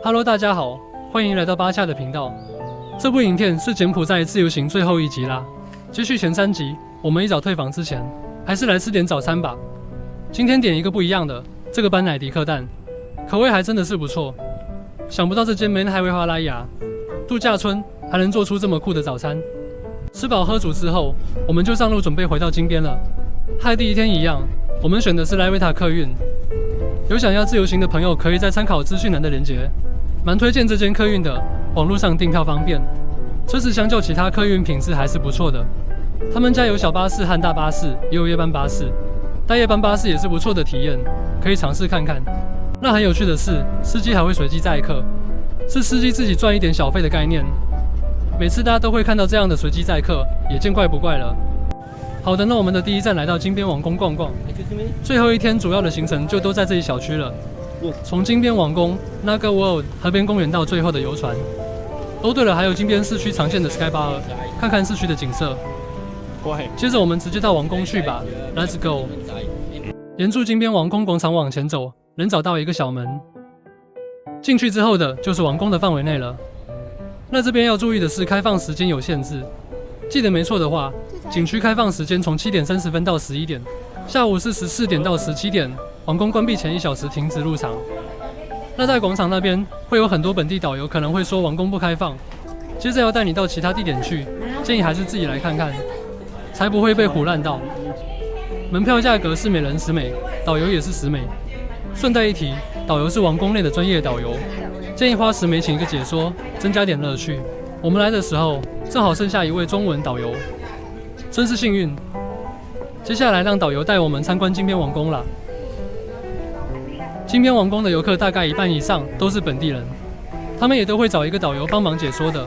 Hello， 大家好，欢迎来到巴恰的频道。这部影片是柬埔寨自由行最后一集啦。接续前3集，我们一早退房之前，还是来吃点早餐吧。今天点一个不一样的，这个班乃迪克蛋，口味还真的是不错。想不到这间梅海维华拉雅度假村还能做出这么酷的早餐。吃饱喝足之后，我们就上路准备回到金边了。和第一天一样，我们选的是莱维塔客运。有想要自由行的朋友，可以再参考资讯栏的连结，蛮推荐这间客运的，网络上订票方便。车子相较其他客运品质还是不错的，他们家有小巴士和大巴士，也有夜班巴士，大夜班巴士也是不错的体验，可以尝试看看。那很有趣的是，司机还会随机载客，是司机自己赚一点小费的概念。每次大家都会看到这样的随机载客，也见怪不怪了。好的，那我们的第一站来到金边王宫逛逛，最后一天主要的行程就都在这一小区了。从金边王宫、Naga World 河边公园到最后的游船。哦，对了，还有金边市区常见的 Sky Bar， 看看市区的景色。接着我们直接到王宫去吧 ，Let's go！ 沿住金边王宫广场往前走，能找到一个小门，进去之后的就是王宫的范围内了。那这边要注意的是，开放时间有限制。记得没错的话，景区开放时间从7点30分到11点，下午是14点到17点。王宫关闭前1小时停止入场。那在广场那边会有很多本地导游可能会说王宫不开放，接着要带你到其他地点去，建议还是自己来看看，才不会被唬烂到。门票价格是每人10美，导游也是10美。顺带一提，导游是王宫内的专业导游，建议花10美请一个解说，增加点乐趣。我们来的时候正好剩下一位中文导游，真是幸运。接下来让导游带我们参观金边王宫啦。金边王宫的游客大概1半以上都是本地人，他们也都会找一个导游帮忙解说的。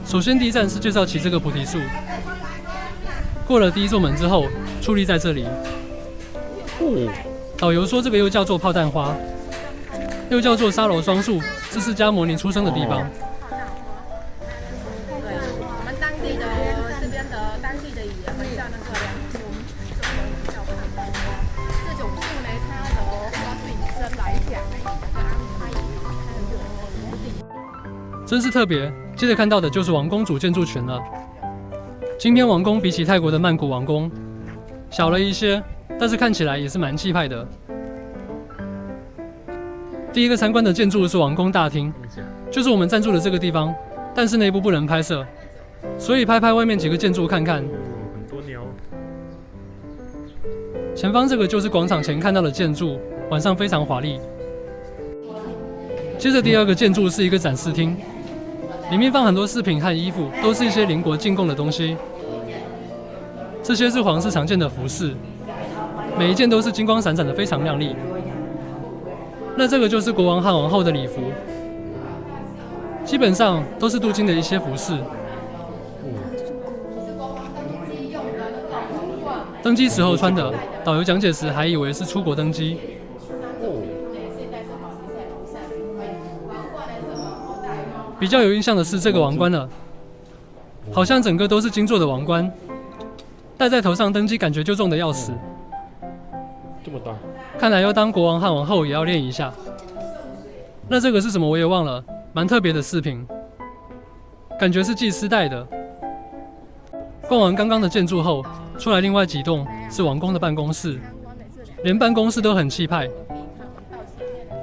首先第一站是介绍起这个菩提树，过了第一座门之后，矗立在这里。导游说这个又叫做炮弹花，又叫做沙罗双树，这是迦摩尼出生的地方。对，我们当地的这边的当地的语言会叫那个梁木，中文叫炮弹花。这种树呢，它的花对女生来讲呢，它也有目的。真是特别。接着看到的就是王宫主建筑群了。金边王宫比起泰国的曼谷王宫小了一些，但是看起来也是蛮气派的。第一个参观的建筑是王宫大厅，就是我们暂住的这个地方，但是内部不能拍摄，所以拍外面几个建筑看看。很多鸟。前方这个就是广场前看到的建筑，晚上非常华丽。接着第二个建筑是一个展示厅，里面放很多饰品和衣服，都是一些邻国进贡的东西。这些是皇室常见的服饰，每一件都是金光闪闪的，非常亮丽。那这个就是国王和王后的礼服，基本上都是镀金的一些服饰。登机时候穿的，导游讲解时还以为是出国登机。比较有印象的是这个王冠了，好像整个都是金做的王冠，戴在头上登机感觉就重得要死。这么大，看来要当国王和王后也要练一下。那这个是什么我也忘了，蛮特别的饰品，感觉是祭司戴的。逛完刚刚的建筑后，出来另外几栋是王宫的办公室，连办公室都很气派。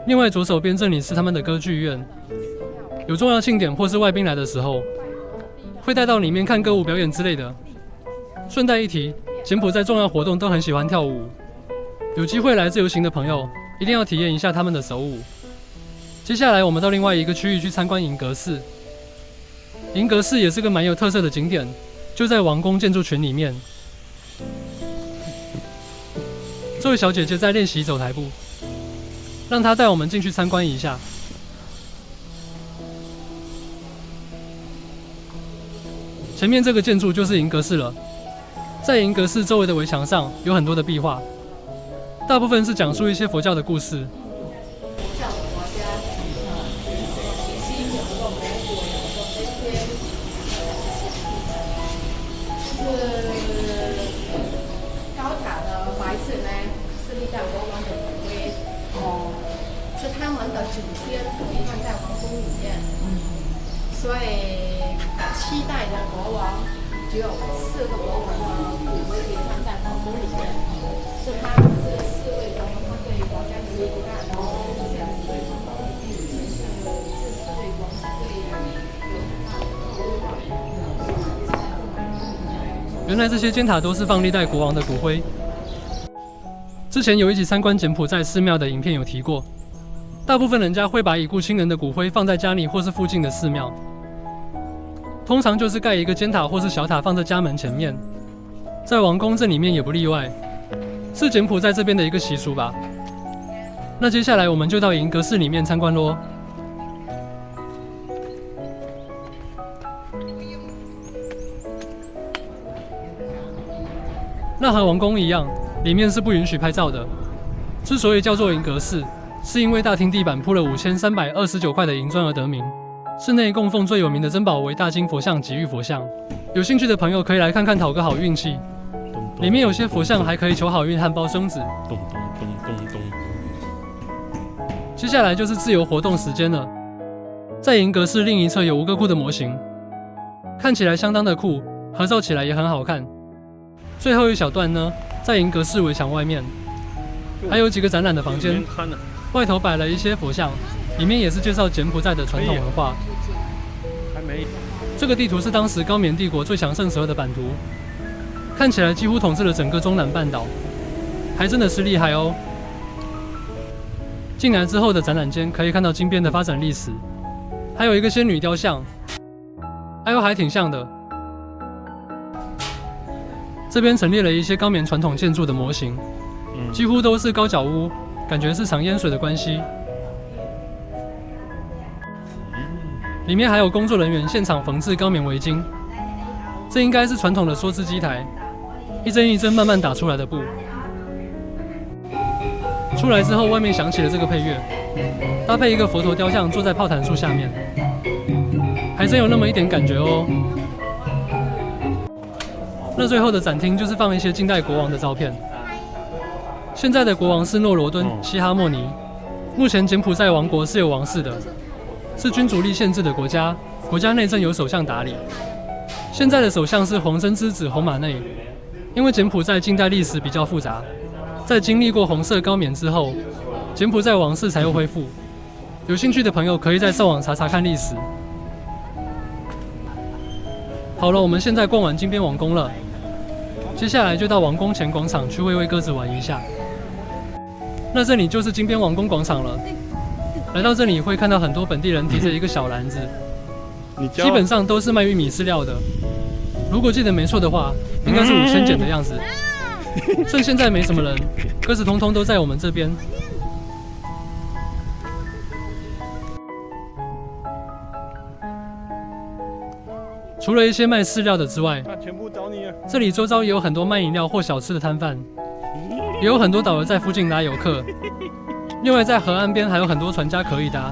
另外左手边这里是他们的歌剧院，有重要庆典或是外宾来的时候，会带到里面看歌舞表演之类的。顺带一提，柬埔寨重要活动都很喜欢跳舞，有机会来自由行的朋友一定要体验一下他们的手舞。接下来我们到另外一个区域去参观银阁寺。银阁寺也是个蛮有特色的景点，就在王宫建筑群里面。这位小姐姐在练习走台步，让她带我们进去参观一下。前面这个建筑就是银阁寺了，在银阁寺周围的围墙上有很多的壁画，大部分是讲述一些佛教的故事。高塔的白色呢，是历代国王的骨灰，是他们里面，所以7代的国王只有4个国王的骨灰叠放在皇宫里面，是他这4位国王他对国家的伟大，然后这样子对皇宫里面以前是这4位国王是对有很大的规划。原来这些尖塔都是放历代国王的骨灰。之前有一集参观柬埔寨寺庙的影片有提过，大部分人家会把已故亲人的骨灰放在家里或是附近的寺庙，通常就是盖一个尖塔或是小塔放在家门前面。在王宫这里面也不例外，是柬埔寨这边的一个习俗吧。那接下来我们就到银阁寺里面参观咯。那和王宫一样，里面是不允许拍照的。之所以叫做银阁寺，是因为大厅地板铺了5329块的银砖而得名。室内供奉最有名的珍宝为大金佛像及玉佛像，有兴趣的朋友可以来看看，讨个好运气。里面有些佛像还可以求好运和包生子。咚咚咚咚咚。接下来就是自由活动时间了。在银阁寺另一侧有5个酷的模型，看起来相当的酷，合照起来也很好看。最后一小段呢，在银阁寺围墙外面，还有几个展览的房间，外头摆了一些佛像，里面也是介绍柬埔寨的传统文化。还没。这个地图是当时高棉帝国最强盛时候的版图，看起来几乎统治了整个中南半岛，还真的是厉害哦。进来之后的展览间可以看到金边的发展历史，还有一个仙女雕像，哎呦还挺像的。这边陈列了一些高棉传统建筑的模型，几乎都是高脚屋，感觉是藏淹水的关系。里面还有工作人员现场缝制高棉围巾，这应该是传统的梭织机台，一针一针慢慢打出来的布。出来之后，外面响起了这个配乐，搭配一个佛陀雕像坐在炮弹树下面，还真有那么一点感觉哦。那最后的展厅就是放一些近代国王的照片。现在的国王是诺罗敦·西哈莫尼。目前柬埔寨王国是有王室的，是君主立宪制的国家，国家内政由首相打理。现在的首相是洪森之子洪马内。因为柬埔寨近代历史比较复杂，在经历过红色高棉之后，柬埔寨王室才又恢复。有兴趣的朋友可以再上网查查看历史。好了，我们现在逛完金边王宫了。接下来就到王宫前广场去喂喂鸽子玩一下。那这里就是金边王宫广场了。来到这里会看到很多本地人提着一个小篮子，基本上都是卖玉米饲料的。如果记得没错的话，应该是5000捡的样子。趁现在没什么人，鸽子通通都在我们这边。除了一些卖饲料的之外，全部找你了。这里周遭也有很多卖饮料或小吃的摊贩，也有很多导游在附近拉游客。另外，在河岸边还有很多船家可以搭。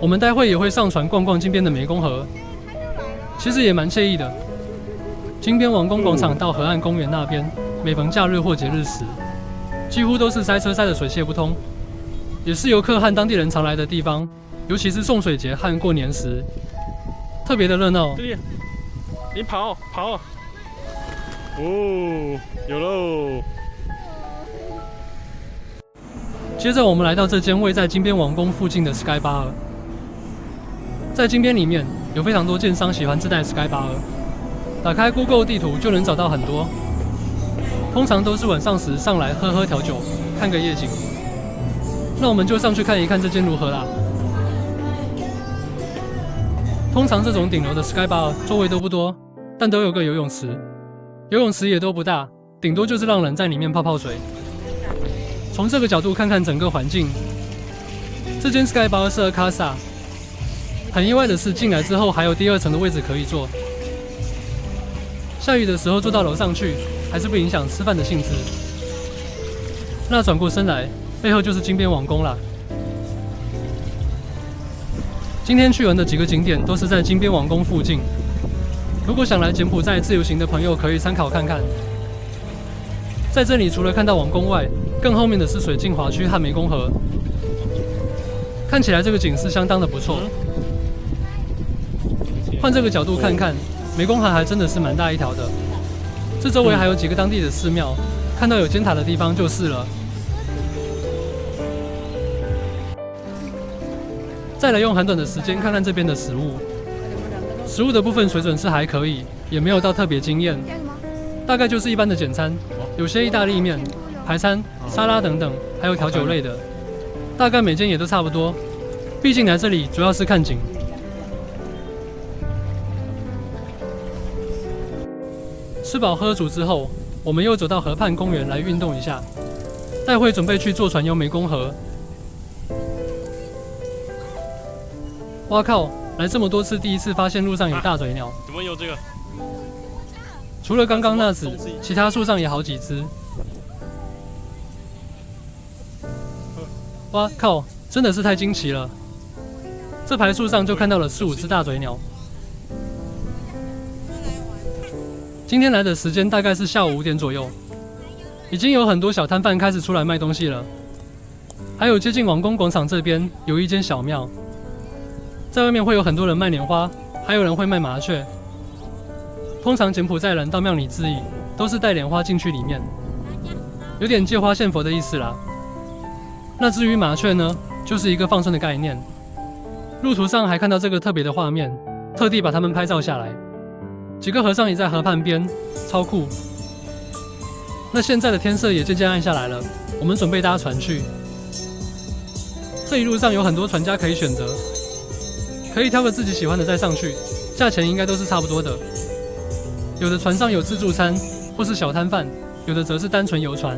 我们待会也会上船逛逛金边的湄公河，其实也蛮惬意的。金边王宫广场到河岸公园那边，每逢假日或节日时，几乎都是塞车塞得水泄不通，也是游客和当地人常来的地方，尤其是送水节和过年时。特别的热闹。你跑！哦，有喽！接着我们来到这间位在金边王宫附近的 Sky Bar。在金边里面有非常多建商喜欢自带 Sky Bar， 打开 Google 地图就能找到很多。通常都是晚上时上来喝调酒，看个夜景。那我们就上去看一看这间如何啦。通常这种顶楼的 Sky Bar 座位都不多，但都有个游泳池，游泳池也都不大，顶多就是让人在里面泡泡水。从这个角度看看整个环境，这间 Sky Bar 是Casa。很意外的是，进来之后还有第2层的位置可以坐。下雨的时候坐到楼上去，还是不影响吃饭的兴致。那转过身来，背后就是金边王宫啦。今天去玩的几个景点都是在金边王宫附近，如果想来柬埔寨自由行的朋友可以参考看看。在这里除了看到王宫外，更后面的是水镜华区和湄公河。看起来这个景是相当的不错。换这个角度看看，湄公河还真的是蛮大一条的。这周围还有几个当地的寺庙，看到有尖塔的地方就是了。再来用很短的时间看看这边的食物。食物的部分水准是还可以，也没有到特别惊艳，大概就是一般的简餐，有些意大利面、排餐、沙拉等等，还有调酒类的，大概每间也都差不多。毕竟来这里主要是看景。吃饱喝足之后，我们又走到河畔公园来运动一下，待会准备去坐船游湄公河。哇靠！来这么多次，第一次发现路上有大嘴鸟。怎么有这个？除了刚刚那只，其他树上也好几只。哇靠！真的是太惊奇了！这排树上就看到了4、5只大嘴鸟。今天来的时间大概是下午5点左右，已经有很多小摊贩开始出来卖东西了。还有接近王宫广场这边有一间小庙。在外面会有很多人卖莲花，还有人会卖麻雀。通常柬埔寨人到庙里致意，都是带莲花进去里面，有点借花献佛的意思啦。那至于麻雀呢，就是一个放生的概念。路途上还看到这个特别的画面，特地把它们拍照下来。几个和尚也在河畔边，超酷。那现在的天色也渐渐暗下来了，我们准备搭船去。这一路上有很多船家可以选择。可以挑个自己喜欢的再上去，价钱应该都是差不多的。有的船上有自助餐或是小摊贩，有的则是单纯游船。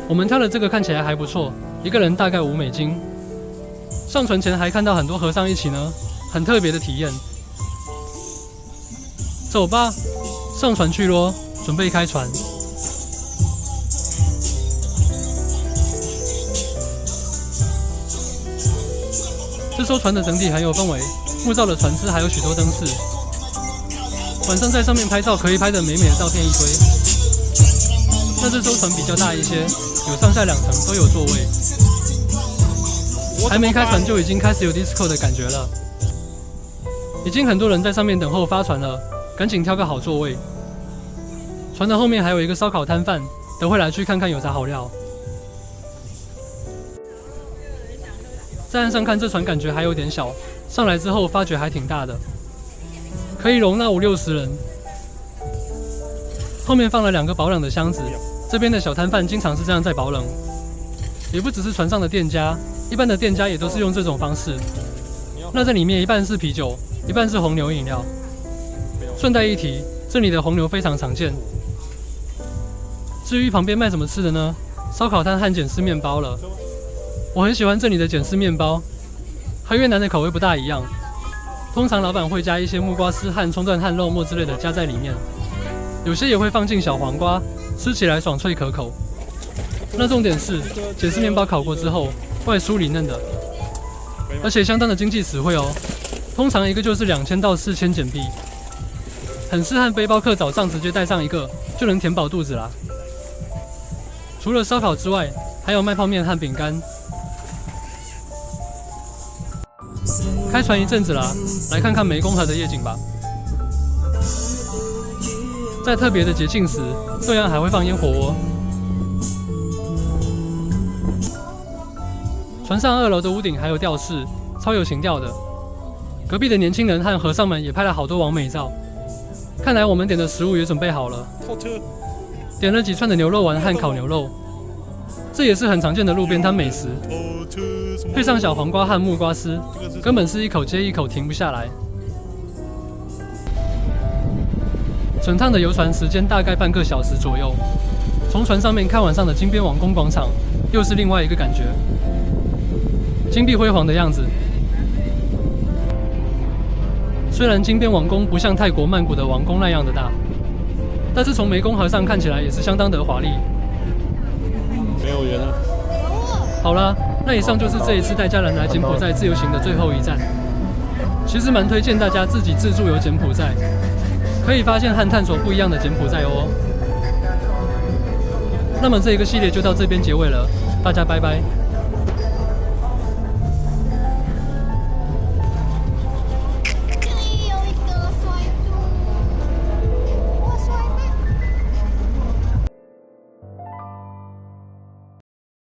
我们挑的这个看起来还不错，一个人大概$5。上船前还看到很多和尚一起呢，很特别的体验。走吧，上船去咯，准备开船。这艘船的整体很有氛围，木造的船只还有许多灯饰。晚上在上面拍照可以拍得美美的照片一堆。那这艘船比较大一些，有上下2层都有座位。还没开船就已经开始有 disco 的感觉了。已经很多人在上面等候发船了，赶紧挑个好座位。船的后面还有一个烧烤摊贩，等会来去看看有啥好料。在岸上看这船感觉还有点小，上来之后发觉还挺大的，可以容纳50、60人。后面放了2个保冷的箱子，这边的小摊贩经常是这样在保冷。也不只是船上的店家，一般的店家也都是用这种方式。那这里面一半是啤酒，一半是红牛饮料。顺带一提，这里的红牛非常常见。至于旁边卖什么吃的呢？烧烤摊和简式面包了。我很喜欢这里的简式面包，和越南的口味不大一样。通常老板会加一些木瓜丝和葱段和肉末之类的加在里面，有些也会放进小黄瓜，吃起来爽脆可口。那重点是，简式面包烤过之后，外酥里嫩的，而且相当的经济实惠哦。通常一个就是2000到4000柬币，很适合背包客早上直接带上一个，就能填饱肚子啦。除了烧烤之外，还有卖泡面和饼干。开船一阵子啦，来看看湄公河的夜景吧。在特别的节庆时，对岸还会放烟火哦。船上2楼的屋顶还有吊饰，超有情调的。隔壁的年轻人和和尚们也拍了好多完美照。看来我们点的食物也准备好了。点了几串的牛肉丸和烤牛肉，这也是很常见的路边摊美食。配上小黄瓜和木瓜丝，根本是一口接一口停不下来。整趟的游船时间大概半个小时左右。从船上面看晚上的金边王宫广场，又是另外一个感觉，金碧辉煌的样子。虽然金边王宫不像泰国曼谷的王宫那样的大，但是从湄公河上看起来也是相当的华丽。没有缘啊。好啦，那以上就是这一次带家人来柬埔寨自由行的最后一站。其实蛮推荐大家自己自助游柬埔寨，可以发现和探索不一样的柬埔寨哦。那么这一个系列就到这边结尾了，大家拜拜。